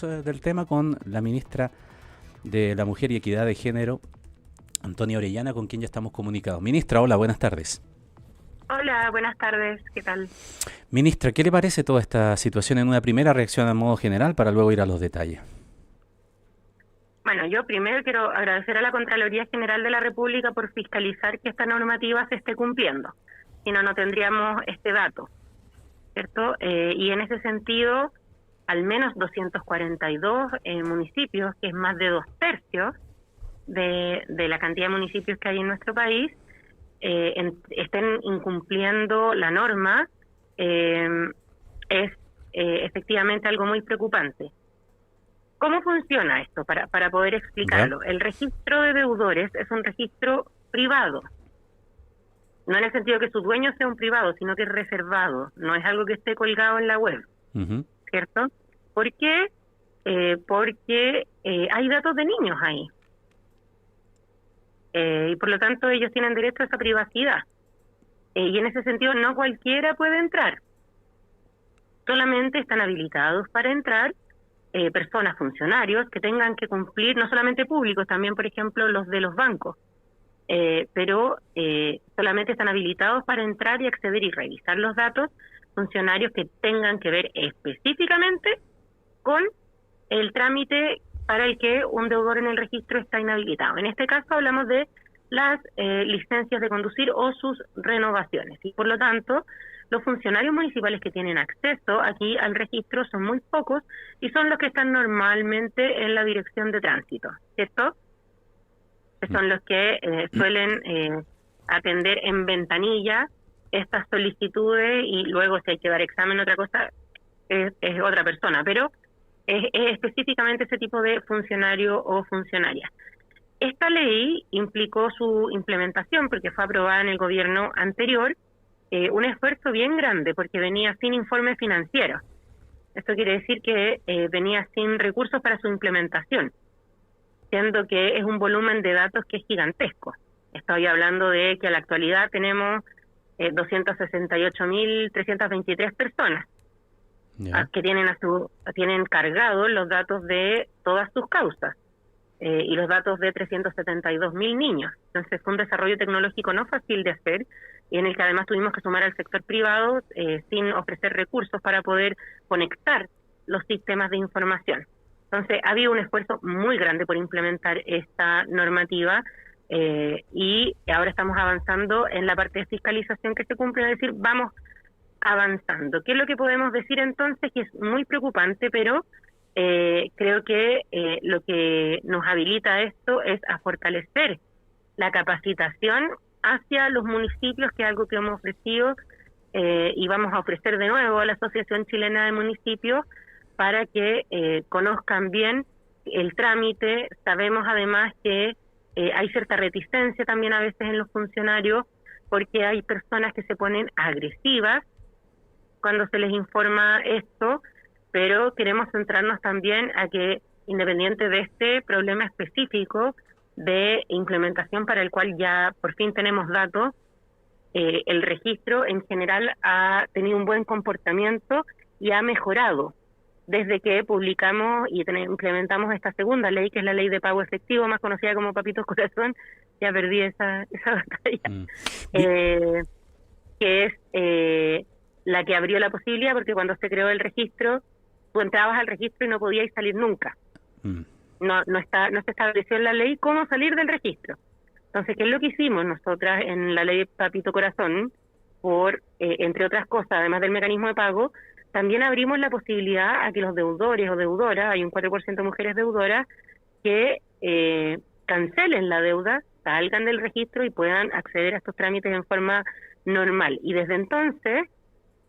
Del tema con la ministra de la Mujer y Equidad de Género, Antonia Orellana, con quien ya estamos comunicados. Ministra, hola, buenas tardes. Hola, buenas tardes, ¿qué tal? Ministra, ¿qué le parece toda esta situación en una primera reacción a modo general para luego ir a los detalles? Bueno, yo primero quiero agradecer a la Contraloría General de la República por fiscalizar que esta normativa se esté cumpliendo, si no, no tendríamos este dato, ¿cierto? Y en ese sentido, al menos 242 municipios, que es más de 2/3 de la cantidad de municipios que hay en nuestro país, estén incumpliendo la norma, es efectivamente algo muy preocupante. ¿Cómo funciona esto? Para poder ¿Ya? explicarlo. El registro de deudores es un registro privado, no en el sentido que su dueño sea un privado, sino que es reservado, no es algo que esté colgado en la web, Ujú. ¿cierto? ¿Por qué? Porque hay datos de niños ahí, y por lo tanto ellos tienen derecho a esa privacidad. Y en ese sentido no cualquiera puede entrar, solamente están habilitados para entrar personas, funcionarios que tengan que cumplir, no solamente públicos, también por ejemplo los de los bancos, pero solamente están habilitados para entrar y acceder y revisar los datos funcionarios que tengan que ver específicamente con el trámite para el que un deudor en el registro está inhabilitado. En este caso hablamos de las licencias de conducir o sus renovaciones, y por lo tanto los funcionarios municipales que tienen acceso aquí al registro son muy pocos y son los que están normalmente en la dirección de tránsito, ¿cierto? Que son los que suelen atender en ventanilla estas solicitudes, y luego si hay que dar examen, otra cosa, es otra persona, pero es específicamente ese tipo de funcionario o funcionaria. Esta ley implicó su implementación porque fue aprobada en el gobierno anterior, un esfuerzo bien grande porque venía sin informe financiero. Esto quiere decir que venía sin recursos para su implementación, siendo que es un volumen de datos que es gigantesco. Estoy hablando de que a la actualidad tenemos 268.323 personas ¿Ya? que tienen cargados los datos de todas sus causas, y los datos de 372.000 niños. Entonces fue un desarrollo tecnológico no fácil de hacer, y en el que además tuvimos que sumar al sector privado sin ofrecer recursos para poder conectar los sistemas de información. Entonces ha habido un esfuerzo muy grande por implementar esta normativa, y ahora estamos avanzando en la parte de fiscalización que se cumple, es decir, vamos avanzando. ¿Qué es lo que podemos decir entonces? Que es muy preocupante, pero creo que lo que nos habilita esto es a fortalecer la capacitación hacia los municipios, que es algo que hemos ofrecido y vamos a ofrecer de nuevo a la Asociación Chilena de Municipios para que conozcan bien el trámite. Sabemos además que hay cierta reticencia también a veces en los funcionarios, porque hay personas que se ponen agresivas cuando se les informa esto, pero queremos centrarnos también a que, independiente de este problema específico de implementación para el cual ya por fin tenemos datos, el registro en general ha tenido un buen comportamiento y ha mejorado desde que publicamos y implementamos esta segunda ley, que es la ley de pago efectivo, más conocida como Papitos Corazón. Ya perdí esa batalla. Mm. Vi- Eh, que es la que abrió la posibilidad, porque cuando se creó el registro, tú entrabas al registro y no podías salir nunca. mm. No se estableció en la ley cómo salir del registro. Entonces, ¿qué es lo que hicimos nosotras en la ley de Papito Corazón? Entre otras cosas, además del mecanismo de pago, también abrimos la posibilidad a que los deudores o deudoras, hay un 4% de mujeres deudoras, que cancelen la deuda, salgan del registro y puedan acceder a estos trámites en forma normal. Y desde entonces,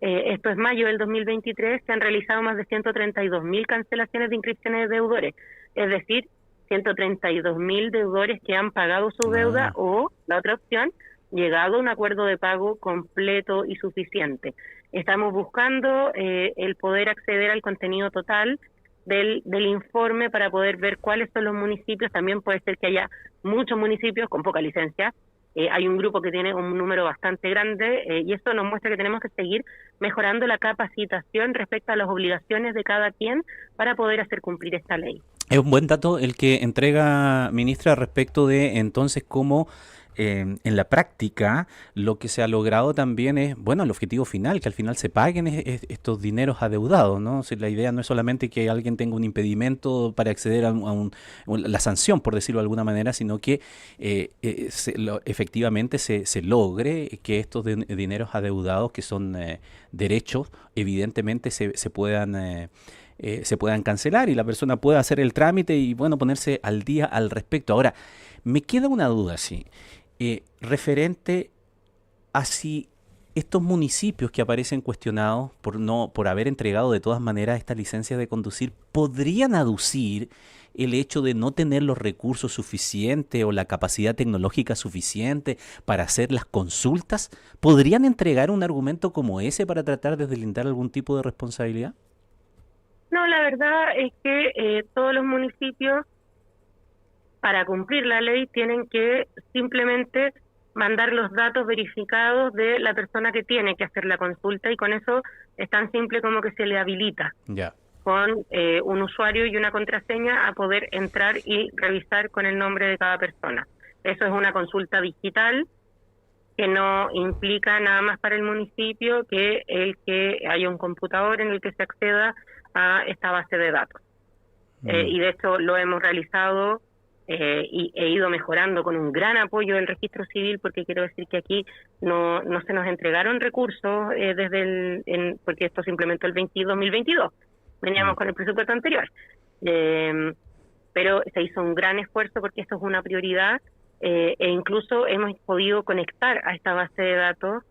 esto es mayo del 2023, se han realizado más de 132.000 cancelaciones de inscripciones de deudores, es decir, 132.000 deudores que han pagado su deuda Ah, o, la otra opción, llegado a un acuerdo de pago completo y suficiente. Estamos buscando el poder acceder al contenido total del informe para poder ver cuáles son los municipios. También puede ser que haya muchos municipios con poca licencia, hay un grupo que tiene un número bastante grande y esto nos muestra que tenemos que seguir mejorando la capacitación respecto a las obligaciones de cada quien para poder hacer cumplir esta ley. Es un buen dato el que entrega, ministra, respecto de entonces cómo en la práctica lo que se ha logrado también es, bueno, el objetivo final, que al final se paguen estos dineros adeudados, ¿no? O sea, la idea no es solamente que alguien tenga un impedimento para acceder a la sanción, por decirlo de alguna manera, sino que efectivamente se logre que estos dineros adeudados, que son derechos, evidentemente se puedan cancelar y la persona pueda hacer el trámite y, bueno, ponerse al día al respecto. Ahora, me queda una duda, sí, referente a si estos municipios que aparecen cuestionados por haber entregado de todas maneras estas licencias de conducir, ¿podrían aducir el hecho de no tener los recursos suficientes o la capacidad tecnológica suficiente para hacer las consultas? ¿Podrían entregar un argumento como ese para tratar de deslindar algún tipo de responsabilidad? No, la verdad es que todos los municipios, para cumplir la ley, tienen que simplemente mandar los datos verificados de la persona que tiene que hacer la consulta y con eso es tan simple como que se le habilita con un usuario y una contraseña a poder entrar y revisar con el nombre de cada persona. Eso es una consulta digital que no implica nada más para el municipio que el que haya un computador en el que se acceda a esta base de datos. Y de hecho lo hemos realizado y he ido mejorando con un gran apoyo del registro civil, porque quiero decir que aquí no se nos entregaron recursos porque esto se implementó el 2022, veníamos con el presupuesto anterior, pero se hizo un gran esfuerzo porque esto es una prioridad e incluso hemos podido conectar a esta base de datos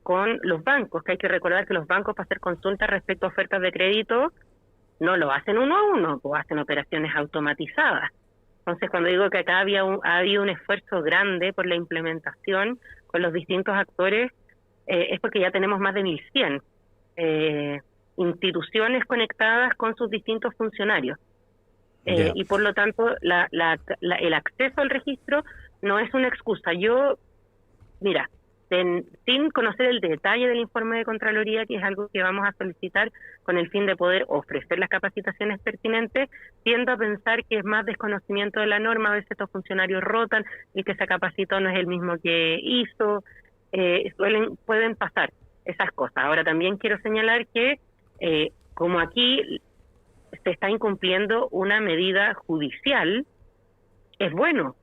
con los bancos, que hay que recordar que los bancos para hacer consultas respecto a ofertas de crédito no lo hacen uno a uno, pues hacen operaciones automatizadas. Entonces, cuando digo que acá ha habido un esfuerzo grande por la implementación con los distintos actores, es porque ya tenemos más de 1.100 instituciones conectadas con sus distintos funcionarios. Y por lo tanto, el acceso al registro no es una excusa. Mira, sin conocer el detalle del informe de Contraloría, que es algo que vamos a solicitar con el fin de poder ofrecer las capacitaciones pertinentes, tiendo a pensar que es más desconocimiento de la norma. A veces estos funcionarios rotan, el que se capacitó no es el mismo que hizo, pueden pasar esas cosas. Ahora también quiero señalar que como aquí se está incumpliendo una medida judicial, es bueno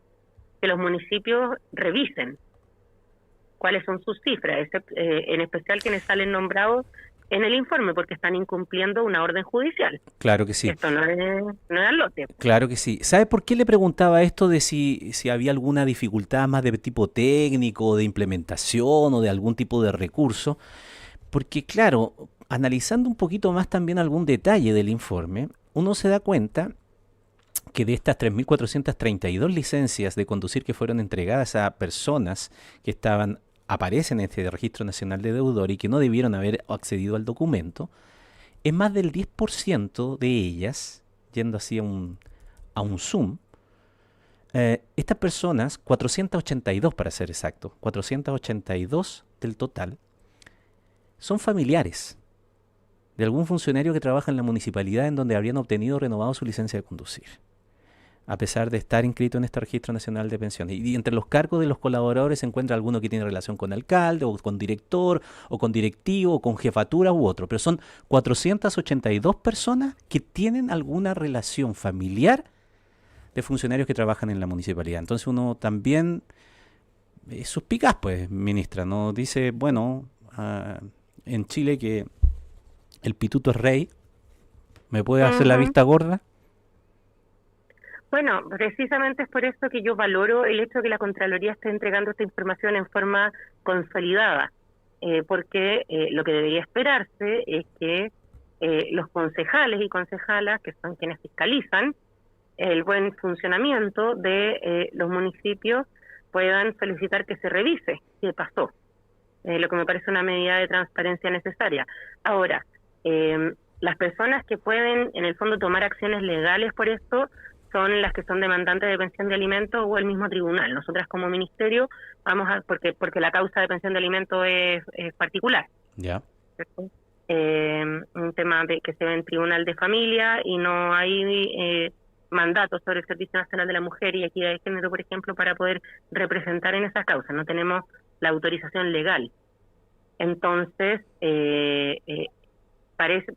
que los municipios revisen cuáles son sus cifras, en especial quienes salen nombrados en el informe, porque están incumpliendo una orden judicial. Claro que sí. Esto no es al lote. Claro que sí. ¿Sabe por qué le preguntaba esto de si había alguna dificultad más de tipo técnico, de implementación o de algún tipo de recurso? Porque claro, analizando un poquito más también algún detalle del informe, uno se da cuenta que de estas 3.432 licencias de conducir que fueron entregadas a personas que aparecen en este Registro Nacional de Deudores y que no debieron haber accedido al documento, es más del 10% de ellas, yendo así a un zoom, estas personas, 482 para ser exacto, 482 del total, son familiares de algún funcionario que trabaja en la municipalidad en donde habrían obtenido o renovado su licencia de conducir, a pesar de estar inscrito en este Registro Nacional de Pensiones. Y entre los cargos de los colaboradores se encuentra alguno que tiene relación con alcalde, o con director, o con directivo, o con jefatura u otro. Pero son 482 personas que tienen alguna relación familiar de funcionarios que trabajan en la municipalidad. Entonces uno también es suspicaz, pues, ministra, ¿no? Dice, bueno, en Chile que el pituto es rey, ¿me puede hacer la vista gorda? Bueno, precisamente es por eso que yo valoro el hecho de que la Contraloría esté entregando esta información en forma consolidada, porque lo que debería esperarse es que los concejales y concejalas, que son quienes fiscalizan el buen funcionamiento de los municipios, puedan solicitar que se revise qué pasó, lo que me parece una medida de transparencia necesaria. Ahora, las personas que pueden, en el fondo, tomar acciones legales por esto son las que son demandantes de pensión de alimentos o el mismo tribunal. Nosotras como ministerio porque la causa de pensión de alimentos es particular. Ya. ¿Cierto? Un tema que se ve en tribunal de familia y no hay mandatos sobre el Servicio Nacional de la Mujer y Equidad de Género, por ejemplo, para poder representar en esa causa. No tenemos la autorización legal. Entonces,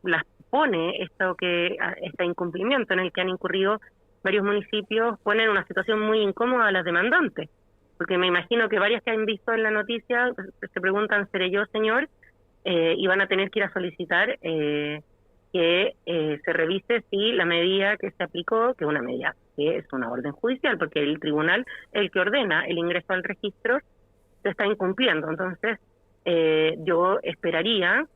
las pone este incumplimiento en el que han incurrido varios municipios, pone en una situación muy incómoda a las demandantes, porque me imagino que varias que han visto en la noticia se preguntan, ¿seré yo, señor? Y van a tener que ir a solicitar que se revise si la medida que se aplicó, que es una medida que es una orden judicial, porque el tribunal, el que ordena el ingreso al registro, se está incumpliendo. Entonces, yo esperaría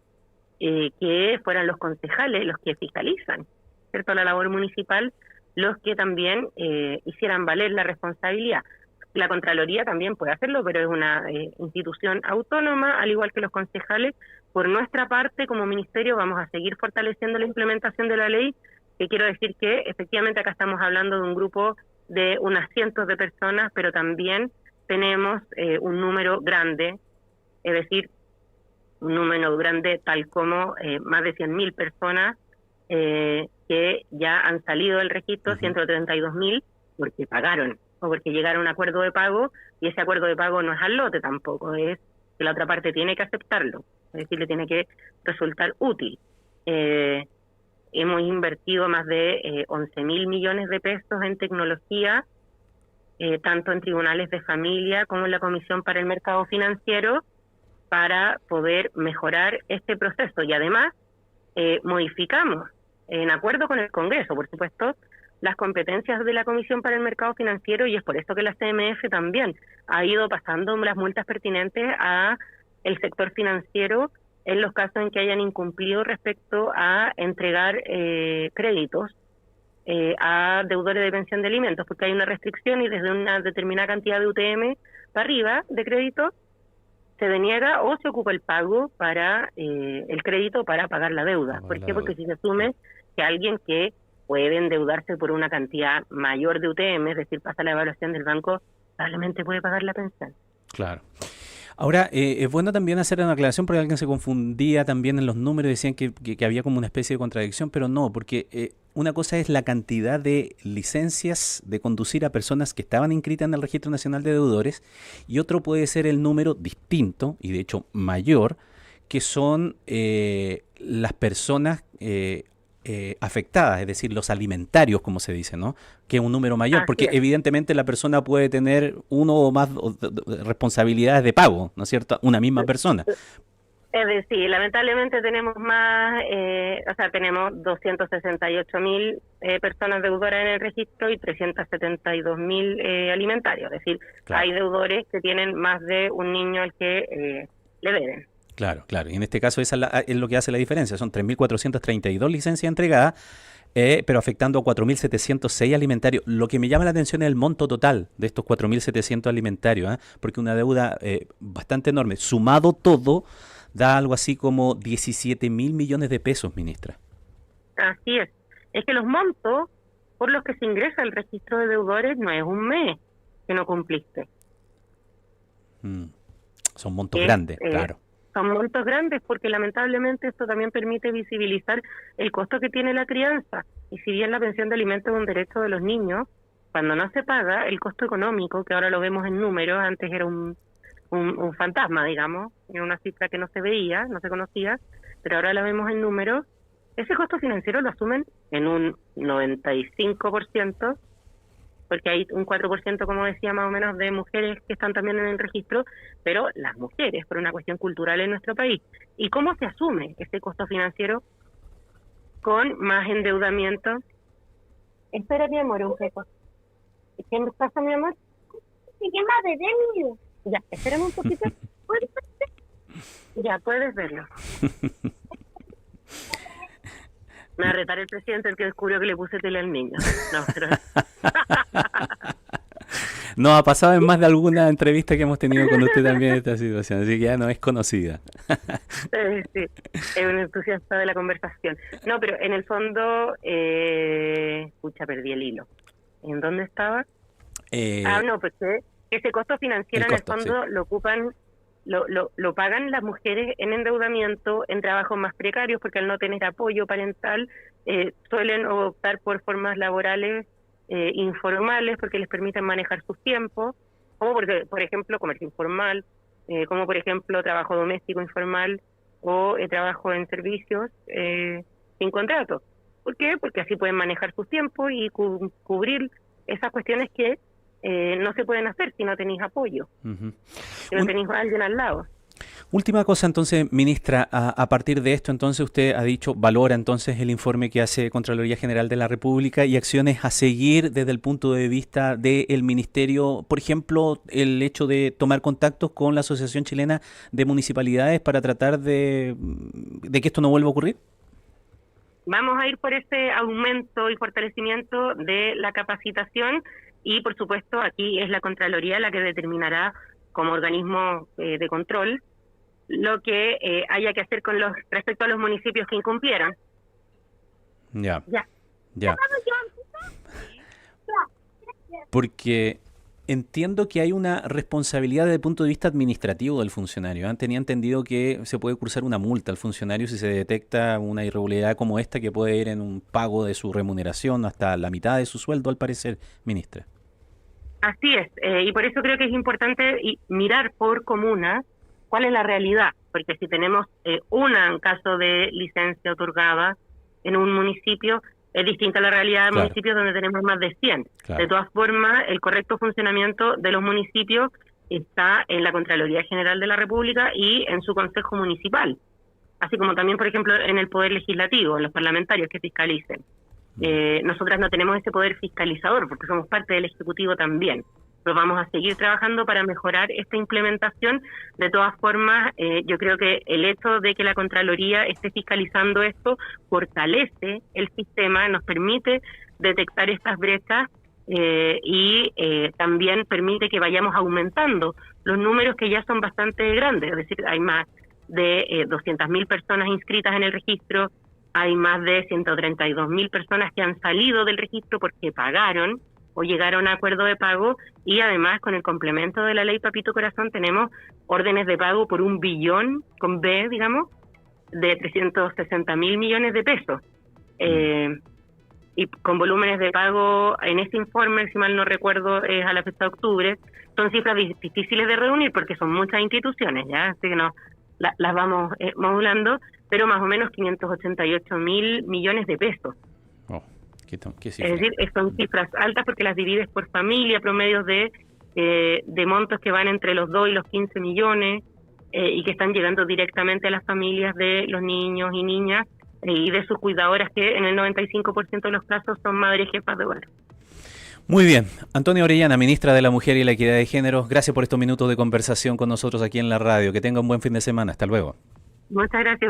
que fueran los concejales los que fiscalizan, ¿cierto?, la labor municipal, los que también hicieran valer la responsabilidad. La Contraloría también puede hacerlo, pero es una institución autónoma, al igual que los concejales. Por nuestra parte, como ministerio, vamos a seguir fortaleciendo la implementación de la ley, que quiero decir que efectivamente acá estamos hablando de un grupo de unas cientos de personas, pero también tenemos un número grande, es decir, un número grande tal como más de 100.000 personas que ya han salido del registro, 132.000, porque pagaron o porque llegaron a un acuerdo de pago, y ese acuerdo de pago no es al lote tampoco, es que la otra parte tiene que aceptarlo, es decir, le tiene que resultar útil. Hemos invertido más de 11.000 millones de pesos en tecnología, tanto en tribunales de familia como en la Comisión para el Mercado Financiero, para poder mejorar este proceso. Y además, modificamos, en acuerdo con el Congreso, por supuesto, las competencias de la Comisión para el Mercado Financiero, y es por eso que la CMF también ha ido pasando las multas pertinentes a el sector financiero en los casos en que hayan incumplido respecto a entregar créditos a deudores de pensión de alimentos, porque hay una restricción y desde una determinada cantidad de UTM para arriba de crédito se deniega o se ocupa el pago para el crédito para pagar la deuda. ¿Por qué? Porque si se asume que alguien que puede endeudarse por una cantidad mayor de UTM, es decir, pasa la evaluación del banco, probablemente puede pagar la pensión. Claro. Ahora, es bueno también hacer una aclaración porque alguien se confundía también en los números, decían que había como una especie de contradicción, pero no, porque una cosa es la cantidad de licencias de conducir a personas que estaban inscritas en el Registro Nacional de Deudores, y otro puede ser el número distinto, y de hecho mayor, que son las personas afectadas, es decir, los alimentarios, como se dice, ¿no? Que es un número mayor, porque evidentemente la persona puede tener uno o más responsabilidades de pago, ¿no es cierto? Una misma persona. Es decir, lamentablemente tenemos más, tenemos 268.000 personas deudoras en el registro y 372.000 alimentarios. Es decir, claro, hay deudores que tienen más de un niño al que le deben. Claro, claro. Y en este caso esa es lo que hace la diferencia. Son 3.432 licencias entregadas, pero afectando a 4.706 alimentarios. Lo que me llama la atención es el monto total de estos 4.700 alimentarios, porque una deuda bastante enorme. Sumado todo, da algo así como 17.000 millones de pesos, ministra. Así es. Es que los montos por los que se ingresa al registro de deudores no es un mes que no cumpliste. Son montos grandes, claro. Son montos grandes porque lamentablemente esto también permite visibilizar el costo que tiene la crianza. Y si bien la pensión de alimentos es un derecho de los niños, cuando no se paga, el costo económico, que ahora lo vemos en números, antes era un fantasma, digamos, era una cifra que no se veía, no se conocía, pero ahora la vemos en números, ese costo financiero lo asumen en un 95%, porque hay un 4%, como decía, más o menos, de mujeres que están también en el registro, pero las mujeres, por una cuestión cultural en nuestro país. ¿Y cómo se asume ese costo financiero? Con más endeudamiento. Espera, mi amor, un poco. ¿Qué me pasa, mi amor? Se llama bebé mío. Ya, espérame un poquito. Ya, puedes verlo. Me va a retar el presidente, el que descubrió que le puse tele al niño. No, pero... Nos ha pasado en más de alguna entrevista que hemos tenido con usted también esta situación, así que ya no es conocida. Sí, es un entusiasta de la conversación. No, pero en el fondo, perdí el hilo. ¿En dónde estaba? Eh, No, pues que ese costo financiero el en el costo, sí. fondo lo ocupan, lo pagan las mujeres en endeudamiento, en trabajos más precarios, porque al no tener apoyo parental, suelen optar por formas laborales informales, porque les permiten manejar sus tiempos, como porque, por ejemplo, comercio informal, como por ejemplo trabajo doméstico informal o trabajo en servicios sin contrato. ¿Por qué? Porque así pueden manejar sus tiempos y cubrir esas cuestiones que no se pueden hacer si no tenéis apoyo, Ujú. si no Un- tenéis a alguien al lado. Última cosa entonces, ministra, a partir de esto entonces usted ha dicho, valora entonces el informe que hace Contraloría General de la República y acciones a seguir desde el punto de vista del ministerio, por ejemplo, el hecho de tomar contactos con la Asociación Chilena de Municipalidades para tratar de que esto no vuelva a ocurrir. Vamos a ir por ese aumento y fortalecimiento de la capacitación y, por supuesto, aquí es la Contraloría la que determinará como organismo de control lo que haya que hacer con respecto a los municipios que incumplieran. Ya, Ya. ya. Porque entiendo que hay una responsabilidad desde el punto de vista administrativo del funcionario. Tenía entendido que se puede cursar una multa al funcionario si se detecta una irregularidad como esta que puede ir en un pago de su remuneración hasta la mitad de su sueldo, al parecer, ministra. Así es, y por eso creo que es importante mirar por comuna cuál es la realidad, porque si tenemos un caso de licencia otorgada en un municipio, es distinta a la realidad de Claro, municipios donde tenemos más de 100. De claro. todas formas, el correcto funcionamiento de los municipios está en la Contraloría General de la República y en su Consejo Municipal, así como también, por ejemplo, en el Poder Legislativo, en los parlamentarios que fiscalicen. Nosotras no tenemos ese poder fiscalizador porque somos parte del Ejecutivo también, pero vamos a seguir trabajando para mejorar esta implementación. De todas formas, yo creo que el hecho de que la Contraloría esté fiscalizando esto fortalece el sistema, nos permite detectar estas brechas y también permite que vayamos aumentando los números que ya son bastante grandes, es decir, hay más de 200.000 personas inscritas en el registro, hay más de 132.000 personas que han salido del registro porque pagaron o llegaron a acuerdo de pago, y además con el complemento de la ley Papito Corazón tenemos órdenes de pago por 1 billón, con B, digamos, de 360.000 millones de pesos. Y con volúmenes de pago en este informe, si mal no recuerdo, es a la fecha de octubre, son cifras difíciles de reunir porque son muchas instituciones, ¿ya? Así que no las vamos modulando, pero más o menos 588.000 millones de pesos. Oh, qué Es cifra. decir, son cifras altas porque las divides por familia, promedios de montos que van entre los 2 y los 15 millones y que están llegando directamente a las familias de los niños y niñas y de sus cuidadoras, que en el 95% de los casos son madres jefas de hogar. Muy bien. Antonia Orellana, ministra de la Mujer y la Equidad de Género, gracias por estos minutos de conversación con nosotros aquí en la radio. Que tenga un buen fin de semana. Hasta luego. Muchas gracias.